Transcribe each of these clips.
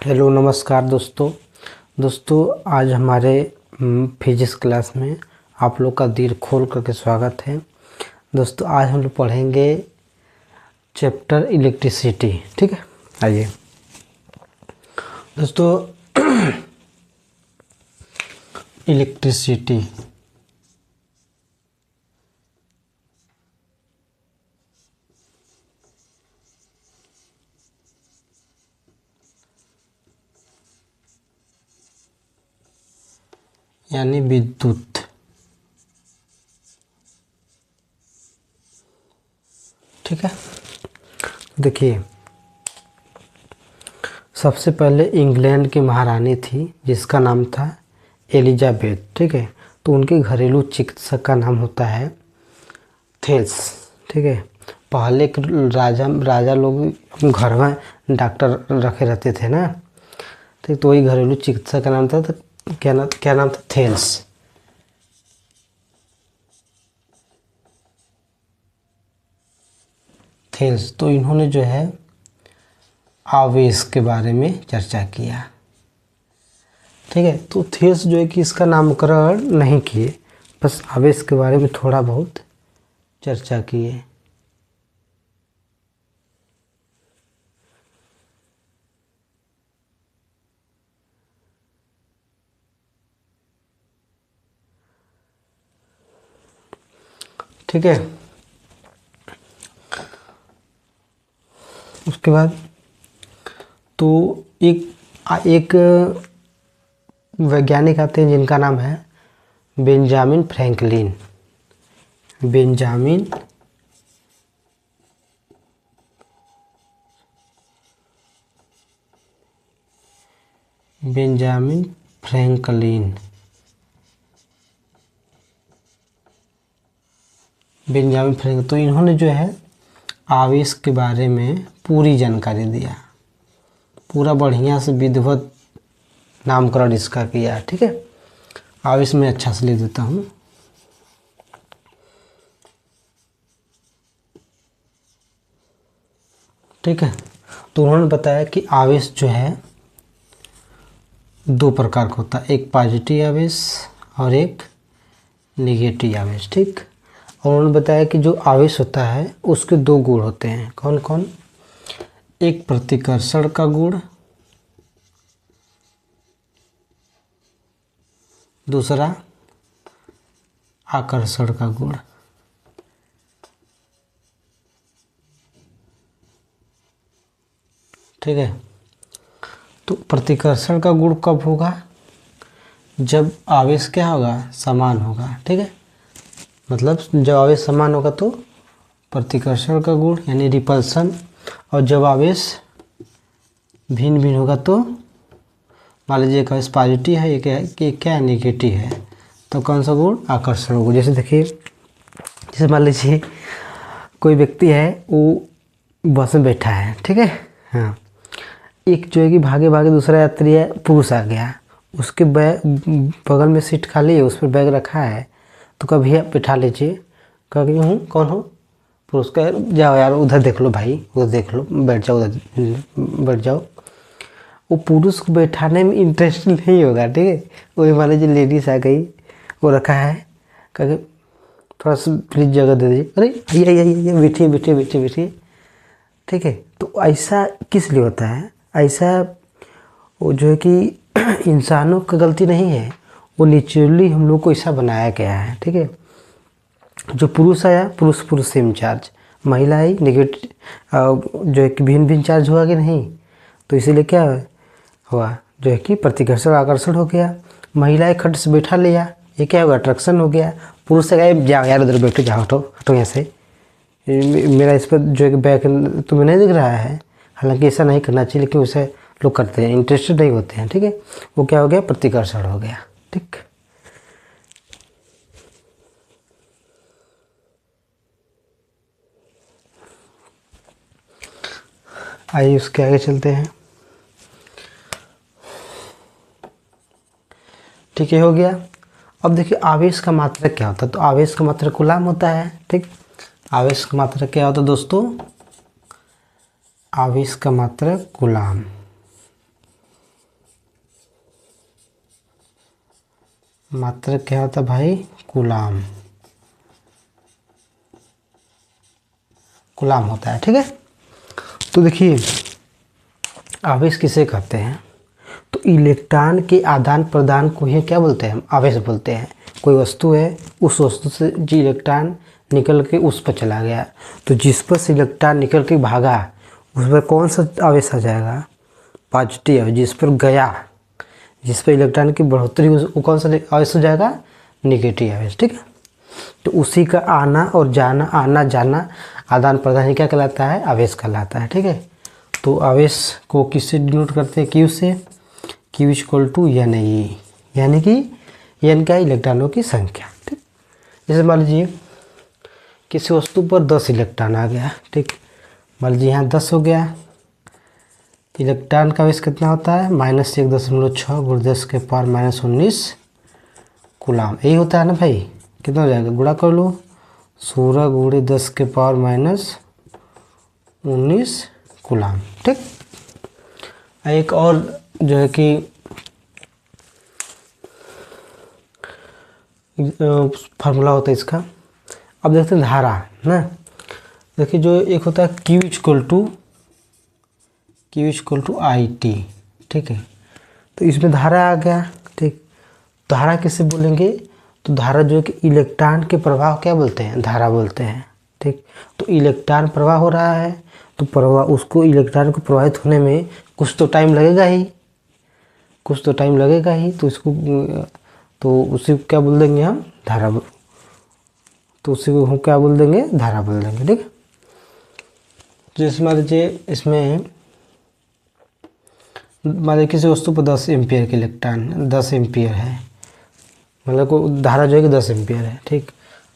Hello नमस्कार दोस्तों आज हमारे फिजिक्स क्लास में आप लोग का दिल खोल करके स्वागत है। दोस्तों आज हम लोग पढ़ेंगे चैप्टर इलेक्ट्रिसिटी। ठीक है, आइए दोस्तों इलेक्ट्रिसिटी यानी विद्युत। ठीक है, देखिए सबसे पहले इंग्लैंड की महारानी थी जिसका नाम था एलिजाबेथ। ठीक है, तो उनके घरेलू चिकित्सक का नाम होता है थेल्स। ठीक है, पहले के राजा लोग घर में डॉक्टर रखे रहते थे ना, ठीक, तो वही घरेलू चिकित्सक का नाम था। तो क्या नाम था? थेल्स। थेल्स तो इन्होंने जो है आवेश के बारे में चर्चा किया। ठीक है, तो थेल्स जो है कि इसका नामकरण नहीं किए, बस आवेश के बारे में थोड़ा बहुत चर्चा किए। ठीक है, उसके बाद तो एक वैज्ञानिक आते हैं जिनका नाम है Benjamin Franklin. Benjamin Franklin. Benjamin Franklin तो इन्होंने जो है आवेश के बारे में पूरी जानकारी दिया, पूरा बढ़िया से विधिवत नामकरण इसका किया। ठीक है, आवेश में अच्छा से लिख देता हूँ। ठीक है, तो उन्होंने बताया कि आवेश जो है दो प्रकार का होता है, एक पॉजिटिव आवेश और एक निगेटिव आवेश। ठीक, और उन्होंने बताया कि जो आवेश होता है उसके दो गुण होते हैं। कौन कौन? एक प्रतिकर्षण का गुण, दूसरा आकर्षण का गुण। ठीक है, तो प्रतिकर्षण का गुण कब होगा? जब आवेश क्या होगा? समान होगा। ठीक है, मतलब जब आवेश समान होगा तो प्रतिकर्षण का गुण यानी रिपल्सन, और जब आवेश भिन्न भिन्न होगा तो मान लीजिए एक आवेश पॉजिटिव है, एक क्या है? नेगेटिव है, तो कौन सा गुण? आकर्षण गुण। जैसे देखिए, जैसे मान लीजिए कोई व्यक्ति है, वो बस में बैठा है। ठीक है, हाँ, एक जो है कि भागे भागे दूसरा यात्री है, पुरुष आ गया, उसके बगल में सीट खाली है, उस पर बैग रखा है, तो कभी आप बैठा लीजिए, कभी हूँ कौन हो? पुरुष का। जाओ यार उधर देख लो भाई, उधर देख लो, बैठ जाओ, उधर बैठ जाओ। वो पुरुष को बैठाने में इंटरेस्ट नहीं होगा। ठीक है, वही मान लीजिए लेडीज आ गई, वो रखा है, कहे थोड़ा सा प्लीज जगह दे दीजिए, अरे आइए बैठिए बैठिए बैठिए बैठिए। ठीक है, तो ऐसा किस लिए होता है? ऐसा वो जो है कि इंसानों की गलती नहीं है, वो नेचुरली हम लोग को ऐसा बनाया गया है। ठीक है, जो पुरुष आया, पुरुष से इंचार्ज, महिला आई नेगेटिव जो है कि भिन्न चार्ज हुआ कि नहीं, तो इसीलिए क्या हुआ? जो है कि प्रतिकर्षण आकर्षण हो गया। महिलाएं खट से बैठा लिया, ये क्या होगा? अट्रैक्शन हो गया। पुरुष से कहे जाओ यार उधर बैठो, जाओ हटो हटो यहाँ से, मेरा इस पर जो है कि बैक तुम्हें नहीं दिख रहा है। हालांकि ऐसा नहीं करना चाहिए, लेकिन उसे लोग करते हैं, इंटरेस्टेड नहीं होते हैं। ठीक है, वो क्या हो गया? प्रतिकर्षण हो गया। ठीक, आइए उसके आगे चलते हैं। ठीक है, हो गया। अब देखिए आवेश का मात्रक क्या होता है? तो आवेश का मात्रक कूलाम होता है। ठीक, आवेश का मात्रक क्या होता है दोस्तों? आवेश का मात्रक कूलाम। मात्रक क्या होता है भाई? कूलाम। कूलाम होता है, ठीक है। तो देखिए आवेश किसे कहते हैं? तो इलेक्ट्रॉन के आदान प्रदान को ही क्या बोलते हैं? हम आवेश बोलते हैं। कोई वस्तु है, उस वस्तु से जो इलेक्ट्रॉन निकल के उस पर चला गया, तो जिस पर से इलेक्ट्रॉन निकल के भागा उस पर कौन सा आवेश आ जाएगा? पॉजिटिव। जिस पर गया, जिस पर इलेक्ट्रॉन की बढ़ोतरी वो कौन सा आवेश हो जाएगा? निगेटिव आवेश, ठीक है। तो उसी का आना और जाना, आना जाना, आदान प्रदान ही क्या कहलाता है? आवेश कहलाता है, ठीक है। तो आवेश को किससे डिनोट करते हैं? क्यू से। Q equal to N E, यानी कि एन क्या? इलेक्ट्रॉनों की संख्या, ठीक। जैसे मान लीजिए किसी वस्तु पर 10 इलेक्ट्रॉन आ गया, ठीक। मान लीजिए यहाँ 10 हो गया। इलेक्ट्रॉन का आवेश कितना होता है? -1.6 × 10⁻⁻19 कूलाम। यही होता है ना भाई? कितना हो जाएगा? गुणा कर लो, 16 × 10⁻⁻19 कूलाम, ठीक। एक और जो है कि फार्मूला होता है इसका। अब देखते हैं धारा ना। देखिए जो एक होता है Q equal to I T, ठीक है। तो इसमें धारा आ गया, ठीक। धारा किसे बोलेंगे? तो धारा जो है कि इलेक्ट्रॉन के प्रवाह क्या बोलते हैं? धारा बोलते हैं, ठीक। तो इलेक्ट्रॉन प्रवाह हो रहा है, तो प्रवाह उसको इलेक्ट्रॉन को प्रवाहित होने में कुछ तो टाइम लगेगा ही, कुछ तो टाइम लगेगा ही। तो इसको तो उसी को क्या बोल देंगे हम? धारा। तो उसी को हम क्या बोल देंगे? धारा बोल देंगे, ठीक। जैसे मान लीजिए इसमें मान लीजिए किसी वस्तु पर 10 एम्पियर के इलेक्ट्रॉन, 10 एम्पियर है, मतलब को धारा जो है कि 10 एम्पियर है, ठीक।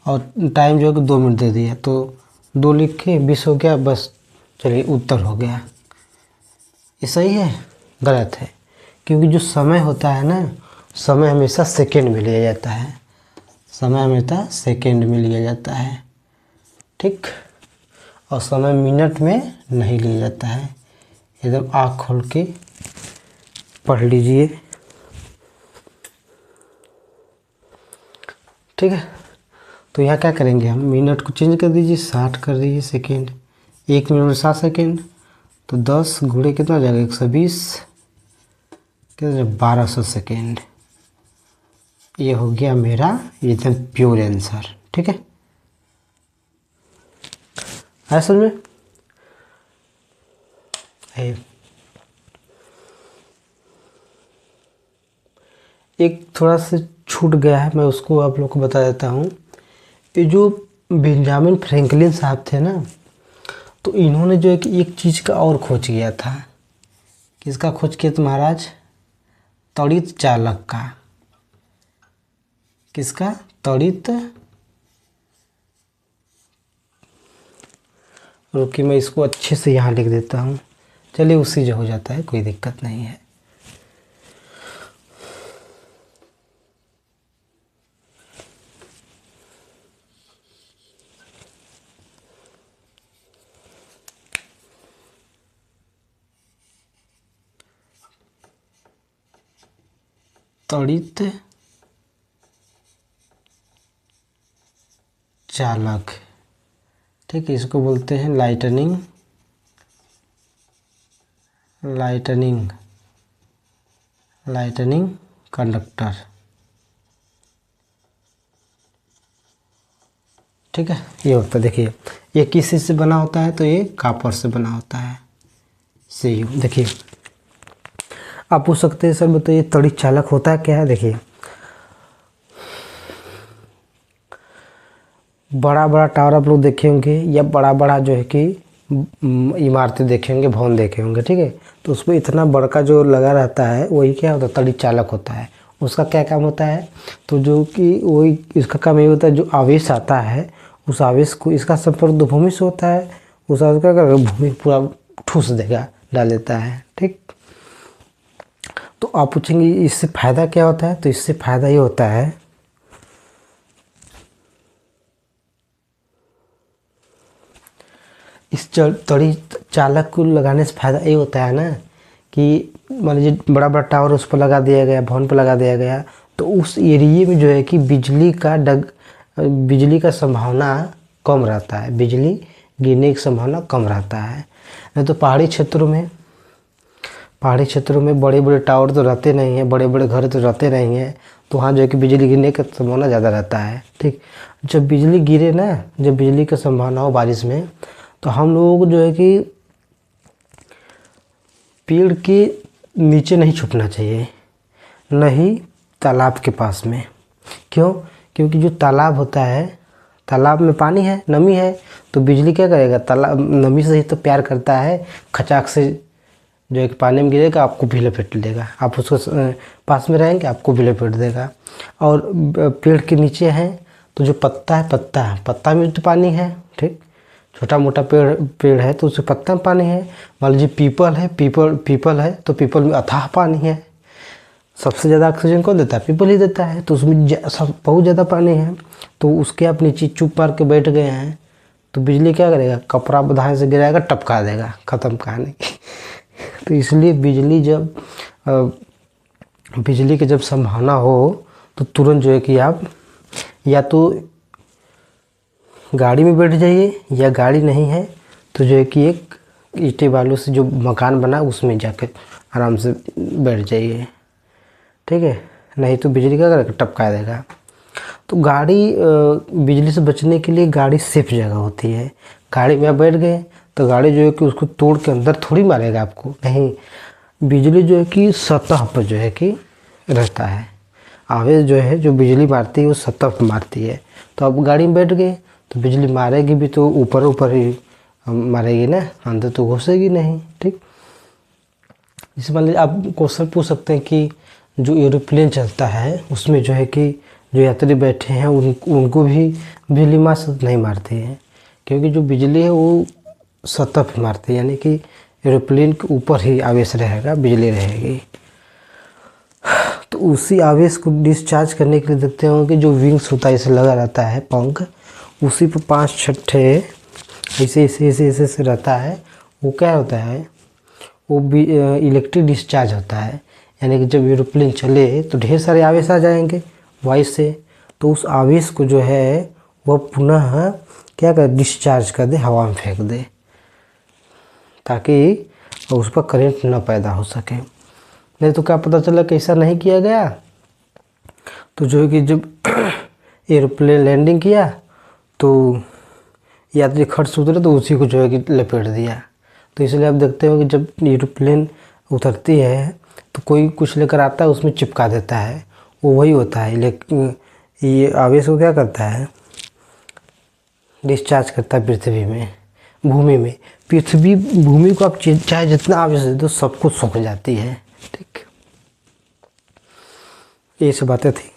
और टाइम जो है कि 2 मिनट दे दिया, तो 2 लिख के 20 हो गया, बस चलिए उत्तर हो गया। ये सही है? गलत है, क्योंकि जो समय होता है ना, समय हमेशा सेकेंड में लिया जाता है। समय हमेशा सेकेंड में लिया जाता है, ठीक। और समय मिनट में नहीं लिया जाता है। एकदम आँख खोल के पढ़ लीजिए, ठीक है। तो यहाँ क्या करेंगे हम? मिनट को चेंज कर दीजिए, 60 कर दीजिए सेकेंड। 1 मिनट में 60 सेकेंड, तो 10 गुणे कितना हो जाएगा? 120, कितना? 1200 सेकेंड। ये हो गया मेरा एकदम प्योर आंसर, ठीक है। आया समझ में? एक थोड़ा सा छूट गया है, मैं उसको आप लोग को बता देता हूँ। ये जो बेंजामिन फ्रैंकलिन साहब थे ना, तो इन्होंने जो है कि एक चीज़ का और खोज किया था। किसका खोज किया था महाराज? त्वरित चालक का। किसका? त्वरित, रुकिए मैं इसको अच्छे से यहाँ लिख देता हूँ। चलिए उसी जो हो जाता है, कोई दिक्कत नहीं है। त्वरित चालक, ठीक है। इसको बोलते हैं लाइटनिंग कंडक्टर, ठीक है। ये होता है, देखिए ये किस चीज़ से बना होता है? तो ये कॉपर से बना होता है, Cu। देखिए आप पूछ सकते हैं सर बताइए त्वरित चालक होता क्या है? देखिए बड़ा बड़ा टावर आप लोग देखे होंगे, या बड़ा बड़ा जो है कि इमारतें देखे होंगे, भवन देखे होंगे, ठीक है। तो उसमें इतना बड़का जो लगा रहता है वही क्या होता है? त्वरित चालक होता है। उसका क्या काम होता है? तो जो कि वही इसका काम ये होता है, जो आवेश आता है उस आवेश को, इसका संपर्क दो भूमि से होता है, उस आवेश का भूमि पूरा ठूस देगा, डाल देता है, ठीक। तो आप पूछेंगे इससे फ़ायदा क्या होता है? तो इससे फ़ायदा ये होता है, इस त्वरित चालक को लगाने से फ़ायदा ये होता है ना कि मान लीजिए बड़ा बड़ा टावर उस पर लगा दिया गया, भवन पर लगा दिया गया, तो उस एरिए में जो है कि बिजली का संभावना कम रहता है, बिजली गिरने की संभावना कम रहता है। नहीं तो पहाड़ी क्षेत्रों में बड़े बड़े टावर तो रहते नहीं हैं, बड़े बड़े घर तो रहते नहीं हैं, तो वहाँ जो है कि बिजली गिरने का संभावना ज़्यादा रहता है। ठीक, जब बिजली गिरे ना, जब बिजली का संभावना हो बारिश में, तो हम लोगों को जो है कि पेड़ के नीचे नहीं छुपना चाहिए, न ही तालाब के पास में। क्यों? क्योंकि जो तालाब होता है, तालाब में पानी है, नमी है, तो बिजली क्या करेगा, तालाब नमी से ही तो प्यार करता है, खचाक से जो है कि पानी में गिरेगा, आपको भी लपेट लेगा, आप उसको पास में रहेंगे आपको भी लपेट देगा। और पेड़ के नीचे हैं तो जो पत्ता में तो पानी है। ठीक, छोटा मोटा पेड़ है तो उसके पत्ता में पानी है। मान लीजिए पीपल है तो पीपल में अथाह पानी है। सबसे ज़्यादा ऑक्सीजन कौन देता है? पीपल ही देता है, तो उसमें बहुत ज़्यादा पानी है, तो उसके आप नीचे चुप मार के बैठ गए हैं, तो बिजली क्या करेगा, कपड़ा बधाए से गिराएगा, टपका देगा, ख़त्म कहानी। तो इसलिए बिजली की जब संभावना हो तो तुरंत जो है कि आप या तो गाड़ी में बैठ जाइए, या गाड़ी नहीं है तो जो है कि एक ईंटे बालू से जो मकान बना उसमें जाकर आराम से बैठ जाइए। ठीक है, नहीं तो बिजली का टपका देगा। तो बिजली से बचने के लिए गाड़ी सेफ जगह होती है। गाड़ी में आप बैठ गए तो गाड़ी जो है कि उसको तोड़ के अंदर थोड़ी मारेगा आपको, नहीं, बिजली जो है कि सतह पर जो है कि रहता है। आवेश जो है जो बिजली मारती है वो सतह पर मारती है। तो आप गाड़ी में बैठ गए तो बिजली मारेगी भी तो ऊपर ही मारेगी ना, अंदर तो घुसेगी नहीं। ठीक, जैसे मान लीजिए आप क्वेश्चन पूछ सकते हैं कि जो एरोप्लेन चलता है उसमें जो है कि जो यात्री बैठे हैं उनको भी बिजली नहीं मारती है, क्योंकि जो बिजली है वो सतह पर मारती है, यानी कि एरोप्लेन के ऊपर ही आवेश रहेगा, बिजली रहेगी। तो उसी आवेश को डिस्चार्ज करने के लिए देखते हो कि जो विंग्स होता है, इसे लगा रहता है पंख, उसी पर 5-6 ऐसे रहता है। वो क्या होता है, वो भी इलेक्ट्रिक डिस्चार्ज होता है, यानी कि जब एरोप्लेन चले तो ढेर सारे आवेश आ जाएंगे वायु से, तो उस आवेश को जो है वह पुनः क्या कर डिस्चार्ज कर दे, हवा में फेंक दे, ताकि उस पर करंट न पैदा हो सके। नहीं तो क्या पता चला कि ऐसा नहीं किया गया, तो जो है कि जब एरोप्लेन लैंडिंग किया तो यात्री खट से उतरे तो उसी को जो है कि लपेट दिया। तो इसलिए आप देखते हो कि जब एरोप्लेन उतरती है तो कोई कुछ लेकर आता है, उसमें चिपका देता है, वो वही होता है। लेकिन ये आवेश को क्या करता है, डिस्चार्ज करता है पृथ्वी में, भूमि में। भूमि को आप चाहे जितना आवेश दे दो सब कुछ सूख जाती है। ठीक, ये सब बातें थी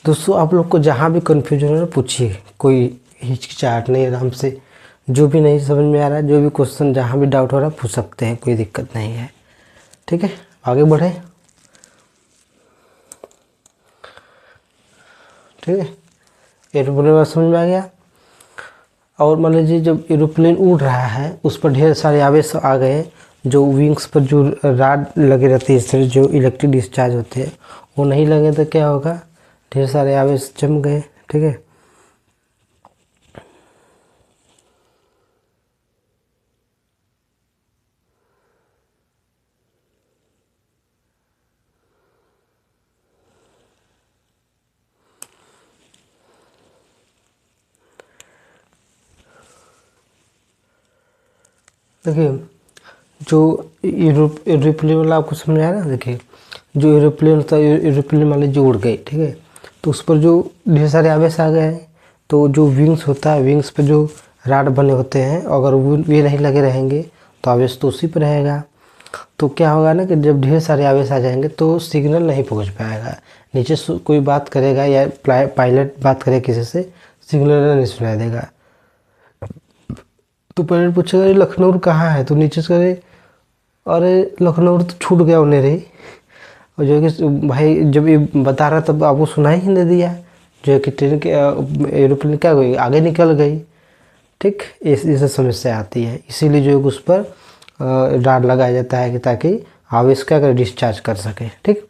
दोस्तों। आप लोग को जहाँ भी कन्फ्यूजन हो पूछिए, कोई हिचकिचाहट नहीं, आराम से जो भी नहीं समझ में आ रहा है, जो भी क्वेश्चन जहाँ भी डाउट हो रहा है पूछ सकते हैं, कोई दिक्कत नहीं है। ठीक है, आगे बढ़े। ठीक है, एरोप्लेन बात समझ में आ गया। और मान लीजिए जब एरोप्लेन उड़ रहा है उस पर ढेर सारे आवेश आ गए, जो विंग्स पर जो राड लगे रहते हैं, इससे जो इलेक्ट्रिक डिस्चार्ज होते हैं वो नहीं लगे तो क्या होगा, ढेर सारे आवेश जम गए। ठीक है, देखिए जो एरोप्लेन वाला आपको समझ आया ना। देखिए जो एरोप्लेन होता है, एरोप्लेन मान लीजिए उड़ गई, ठीक है, तो उस पर जो ढेर सारे आवेश आ गए हैं, तो जो विंग्स होता है, विंग्स पर जो राड बने होते हैं, अगर वो ये नहीं लगे रहेंगे तो आवेश तो उसी पर रहेगा। तो क्या होगा ना कि जब ढेर सारे आवेश आ जाएंगे तो सिग्नल नहीं पहुंच पाएगा, नीचे से कोई बात करेगा या पायलट बात करे किसी से, सिग्नल नहीं सुनाई देगा। तो पायलट पूछेगा ये लखनऊ कहाँ है, तो नीचे से कहे अरे लखनऊ तो छूट गया उन्हें रही, और जो है कि भाई जब ये बता रहा तब आपको सुनाई ही नहीं दिया, जो है कि ट्रेन के एरोप्लेन क्या हुई, आगे निकल गई। ठीक, इस समस्या आती है, इसीलिए जो है उस पर राड लगाया जाता है कि ताकि आवेश क्या करे, डिस्चार्ज कर सके। ठीक,